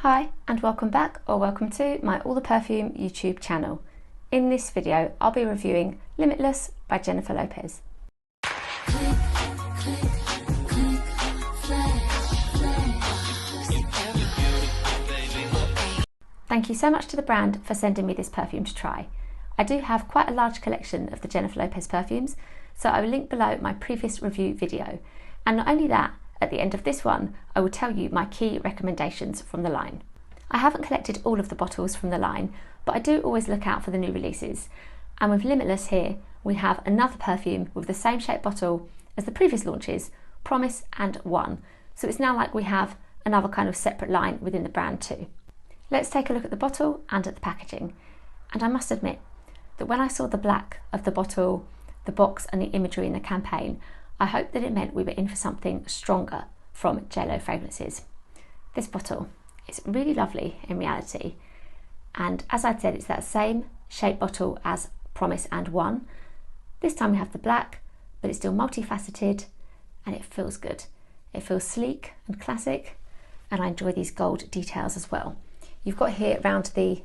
Hi and welcome back, or welcome to my All the Perfume YouTube channel. In this video I'll be reviewing Limitless by Jennifer Lopez. Thank you so much to the brand for sending me this perfume to try. I do have quite a large collection of the Jennifer Lopez perfumes, so I will link below my previous review video. And not only that, at the end of this one, I will tell you my key recommendations from the line. I haven't collected all of the bottles from the line, but I do always look out for the new releases. And with Limitless here, we have another perfume with the same shaped bottle as the previous launches, Promise and One. So it's now like we have another kind of separate line within the brand too. Let's take a look at the bottle and at the packaging. And I must admit that when I saw the black of the bottle, the box and the imagery in the campaign, I hoped that it meant we were in for something stronger from JLo Fragrances. This bottle is really lovely in reality, and as I said, it's that same shape bottle as Promise and One. This time we have the black, but it's still multifaceted and it feels good. It feels sleek and classic, and I enjoy these gold details as well. You've got here around the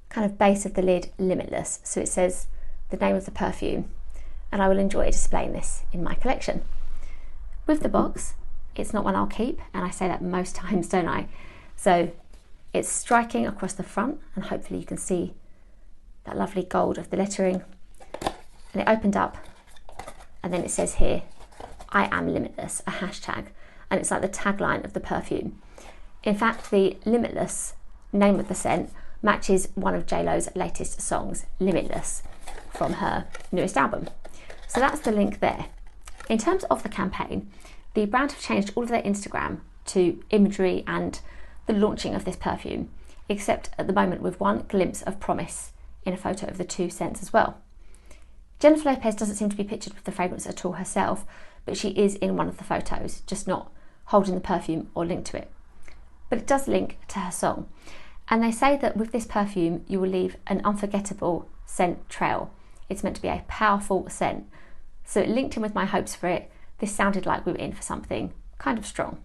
kind of base of the lid Limitless, so it says the name of the perfume, and I will enjoy displaying this in my collection. With the box, it's not one I'll keep, and I say that most times, don't I? So it's striking across the front, and hopefully you can see that lovely gold of the lettering. And it opened up, and then it says here, I am limitless, a hashtag, and it's like the tagline of the perfume. In fact, the Limitless name of the scent matches one of JLo's latest songs, Limitless, from her newest album. So that's the link there. In terms of the campaign, the brand have changed all of their Instagram to imagery and the launching of this perfume, except at the moment with one glimpse of Promise in a photo of the two scents as well. Jennifer Lopez doesn't seem to be pictured with the fragrance at all herself, but she is in one of the photos, just not holding the perfume or linked to it. But it does link to her song. And they say that with this perfume, you will leave an unforgettable scent trail. It's meant to be a powerful scent. So it linked in with my hopes for it. This sounded like we were in for something kind of strong.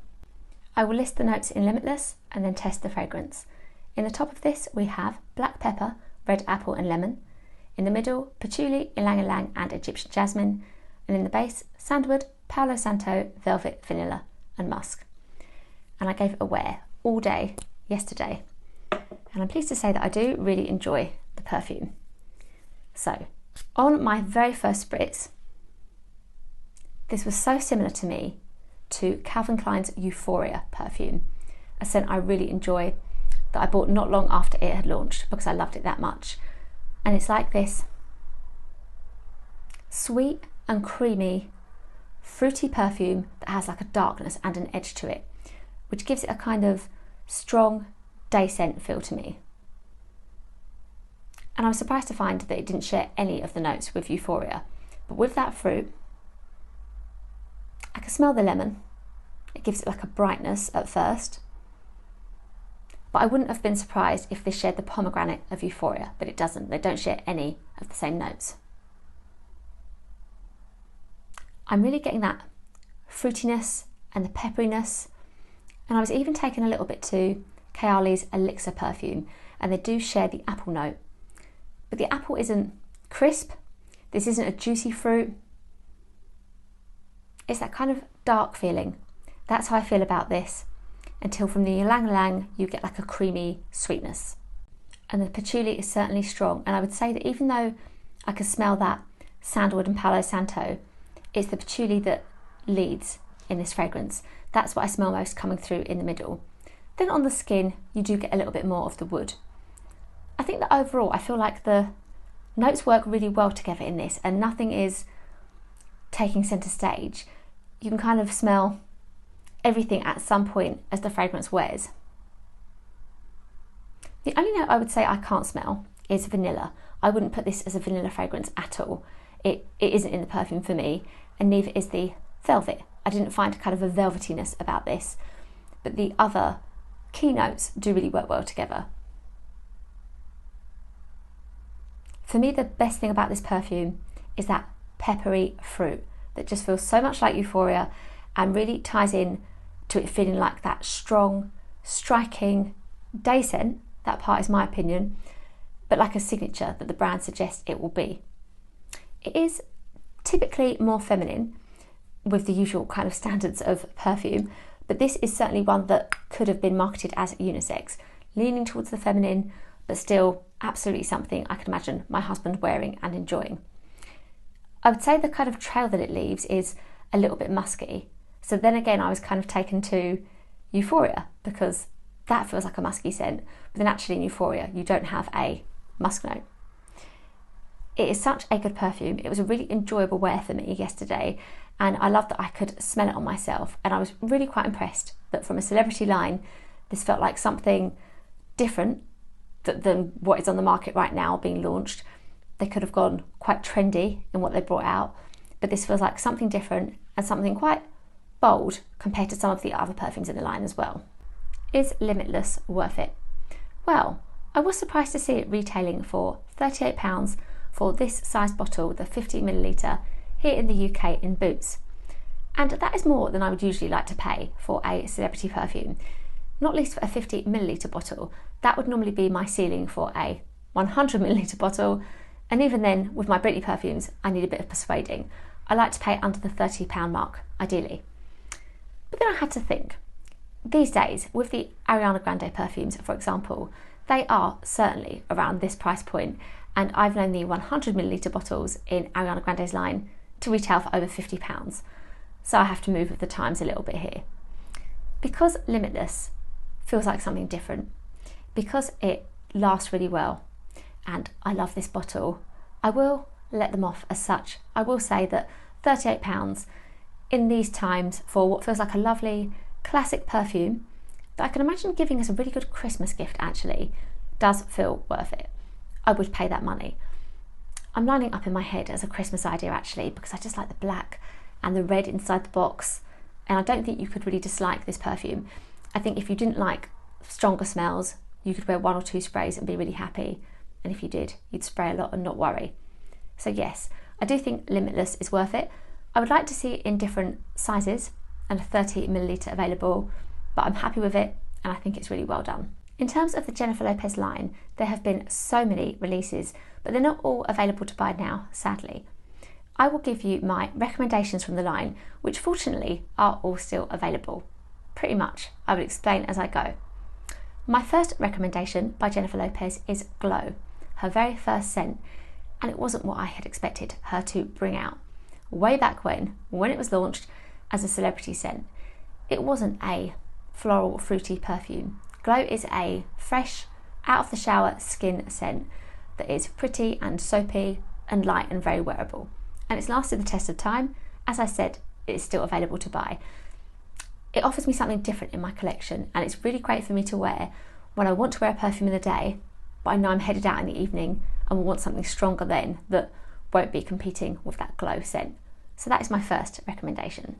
I will list the notes in Limitless and then test the fragrance. In the top of this, we have black pepper, red apple and lemon. In the middle, patchouli, ylang ylang and Egyptian jasmine. And in the base, sandalwood, Palo Santo, velvet, vanilla and musk. And I gave it a wear all day yesterday. And I'm pleased to say that I do really enjoy the perfume. So, on my very first spritz, this was so similar to me to Calvin Klein's Euphoria perfume, a scent I really enjoy that I bought not long after it had launched because I loved it that much. And it's like this sweet and creamy, fruity perfume that has like a darkness and an edge to it, which gives it a kind of strong day scent feel to me. And I was surprised to find that it didn't share any of the notes with Euphoria, but with that fruit, I can smell the lemon. It gives it like a brightness at first, but I wouldn't have been surprised if this shared the pomegranate of Euphoria, but it doesn't. They don't share any of the same notes. I'm really getting that fruitiness and the pepperiness, and I was even taken a little bit to Kayali's Elixir perfume, and they do share the apple note, but the apple isn't crisp. This isn't a juicy fruit. It's that kind of dark feeling. That's how I feel about this, until from the ylang ylang you get like a creamy sweetness. And the patchouli is certainly strong, and I would say that even though I can smell that sandalwood and Palo Santo, it's the patchouli that leads in this fragrance. That's what I smell most coming through in the middle. Then on the skin, you do get a little bit more of the wood. I think that overall, I feel like the notes work really well together in this, and nothing is taking centre stage. You can kind of smell everything at some point as the fragrance wears. The only note I would say I can't smell is vanilla. I wouldn't put this as a vanilla fragrance at all. It isn't in the perfume for me, and neither is the velvet. I didn't find kind of a velvetiness about this, but the other key notes do really work well together. For me, the best thing about this perfume is that peppery fruit that just feels so much like Euphoria and really ties in to it feeling like that strong, striking, day scent, that part is my opinion, but like a signature that the brand suggests it will be. It is typically more feminine with the usual kind of standards of perfume, but this is certainly one that could have been marketed as unisex, leaning towards the feminine, but still absolutely something I could imagine my husband wearing and enjoying. I would say the kind of trail that it leaves is a little bit musky. So then again, I was kind of taken to Euphoria because that feels like a musky scent, but then actually in Euphoria, you don't have a musk note. It is such a good perfume. It was a really enjoyable wear for me yesterday, and I love that I could smell it on myself. And I was really quite impressed that from a celebrity line, this felt like something different than what is on the market right now being launched. They could have gone quite trendy in what they brought out, but this feels like something different and something quite bold compared to some of the other perfumes in the line as well. Is Limitless worth it? Well, I was surprised to see it retailing for £38 for this size bottle, the 50ml, here in the UK in Boots. And that is more than I would usually like to pay for a celebrity perfume, not least for a 50ml bottle. That would normally be my ceiling for a 100ml bottle, and even then, with my Britney perfumes, I need a bit of persuading. I like to pay under the £30 mark, ideally. But then I had to think, these days, with the Ariana Grande perfumes, for example, they are certainly around this price point, and I've known the 100ml bottles in Ariana Grande's line to retail for over £50. So I have to move with the times a little bit here. Because Limitless feels like something different, because it lasts really well, and I love this bottle, I will let them off as such. I will say that £38 in these times for what feels like a lovely classic perfume that I can imagine giving as a really good Christmas gift actually does feel worth it. I would pay that money. I'm lining up in my head as a Christmas idea actually, because I just like the black and the red inside the box, and I don't think you could really dislike this perfume. I think if you didn't like stronger smells, you could wear 1 or 2 sprays and be really happy, and if you did, you'd spray a lot and not worry. So yes, I do think Limitless is worth it. I would like to see it in different sizes and a 30ml available, but I'm happy with it and I think it's really well done. In terms of the Jennifer Lopez line, there have been so many releases, but they're not all available to buy now, sadly. I will give you my recommendations from the line, which fortunately are all still available. Pretty much, I will explain as I go. My first recommendation by Jennifer Lopez is Glow, her very first scent, and it wasn't what I had expected her to bring out. Way back when it was launched as a celebrity scent, it wasn't a floral fruity perfume. Glow is a fresh, out of the shower skin scent that is pretty and soapy and light and very wearable. And it's lasted the test of time. As I said, it is still available to buy. It offers me something different in my collection, and it's really great for me to wear when I want to wear a perfume in the day, but I know I'm headed out in the evening and will want something stronger then that won't be competing with that Glow scent. So that is my first recommendation.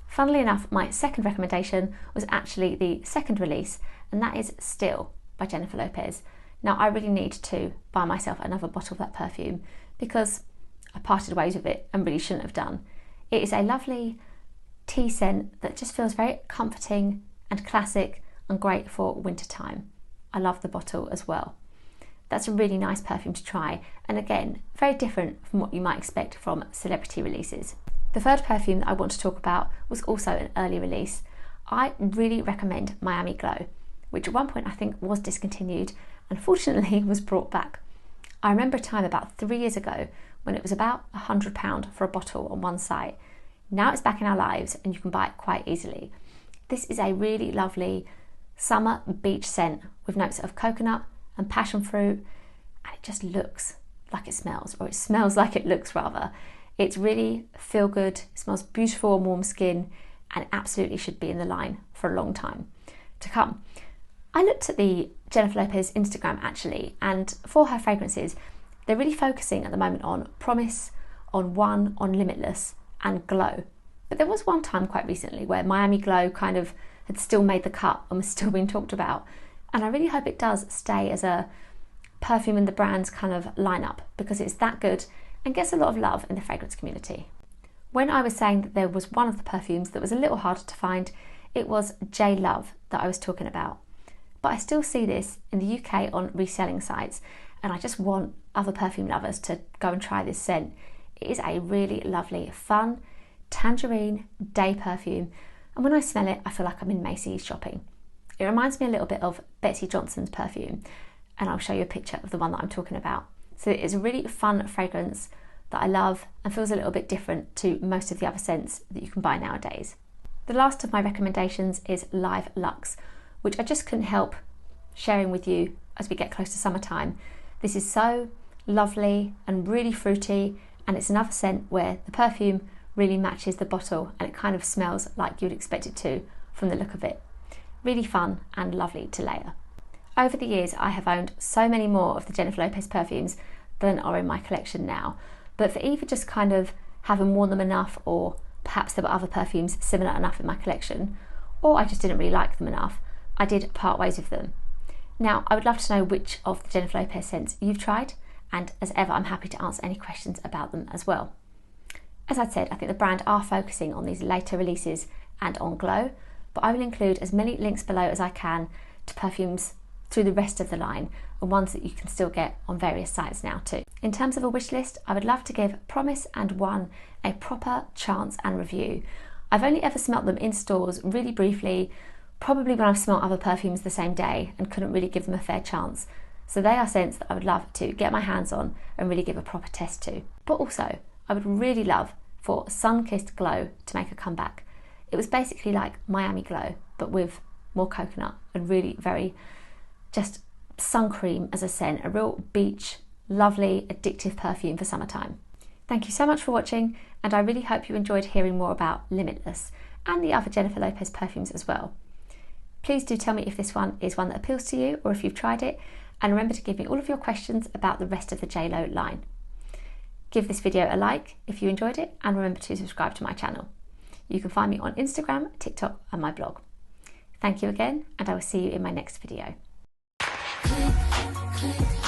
Funnily enough, my second recommendation was actually the second release, and that is Still by Jennifer Lopez. Now I really need to buy myself another bottle of that perfume because I parted ways with it and really shouldn't have done. It is a lovely tea scent that just feels very comforting and classic and great for winter time. I love the bottle as well. That's a really nice perfume to try, and again, very different from what you might expect from celebrity releases. The third perfume that I want to talk about was also an early release. I really recommend Miami Glow, which at one point I think was discontinued and fortunately was brought back. I remember a time about 3 years ago when it was about £100 for a bottle on one site. Now it's back in our lives and you can buy it quite easily. This is a really lovely summer beach scent with notes of coconut and passion fruit, and it just looks like it smells, or it smells like it looks rather. It's really feel good, it smells beautiful and warm skin, and it absolutely should be in the line for a long time to come. I looked at the Jennifer Lopez Instagram actually, and for her fragrances, they're really focusing at the moment on Promise, on One, on Limitless, and Glow. But there was one time quite recently where Miami Glow kind of had still made the cut and was still being talked about. And I really hope it does stay as a perfume in the brand's kind of lineup, because it's that good and gets a lot of love in the fragrance community. When I was saying that there was one of the perfumes that was a little harder to find, it was J Love that I was talking about. but I still see this in the UK on reselling sites, and I just want other perfume lovers to go and try this scent. It is a really lovely, fun, tangerine day perfume, and when I smell it, I feel like I'm in Macy's shopping. It reminds me a little bit of Betsey Johnson's perfume, and I'll show you a picture of the one that I'm talking about. So it's a really fun fragrance that I love and feels a little bit different to most of the other scents that you can buy nowadays. The last of my recommendations is Live Luxe, which I just couldn't help sharing with you as we get close to summertime. This is so lovely and really fruity, and it's another scent where the perfume really matches the bottle and it kind of smells like you'd expect it to from the look of it. Really fun and lovely to layer. Over the years, I have owned so many more of the Jennifer Lopez perfumes than are in my collection now, but for either just kind of haven't worn them enough, or perhaps there were other perfumes similar enough in my collection, or I just didn't really like them enough, I did part ways with them. Now, I would love to know which of the Jennifer Lopez scents you've tried, and as ever, I'm happy to answer any questions about them as well. As I said, I think the brand are focusing on these later releases and on glow, but I will include as many links below as I can to perfumes through the rest of the line, and ones that you can still get on various sites now too. In terms of a wish list, I would love to give Promise and One a proper chance and review. I've only ever smelt them in stores really briefly, probably when I've smelt other perfumes the same day and couldn't really give them a fair chance. So they are scents that I would love to get my hands on and really give a proper test to. But also, I would really love for Sun-Kissed Glow to make a comeback. It was basically like Miami Glow, but with more coconut and really very just sun cream as a scent, a real beach, lovely, addictive perfume for summertime. Thank you so much for watching, and I really hope you enjoyed hearing more about Limitless and the other Jennifer Lopez perfumes as well. Please do tell me if this one is one that appeals to you or if you've tried it, and remember to give me all of your questions about the rest of the JLo line. Give this video a like if you enjoyed it, and remember to subscribe to my channel. You can find me on Instagram, TikTok and my blog. Thank you again, and I will see you in my next video. Click, click.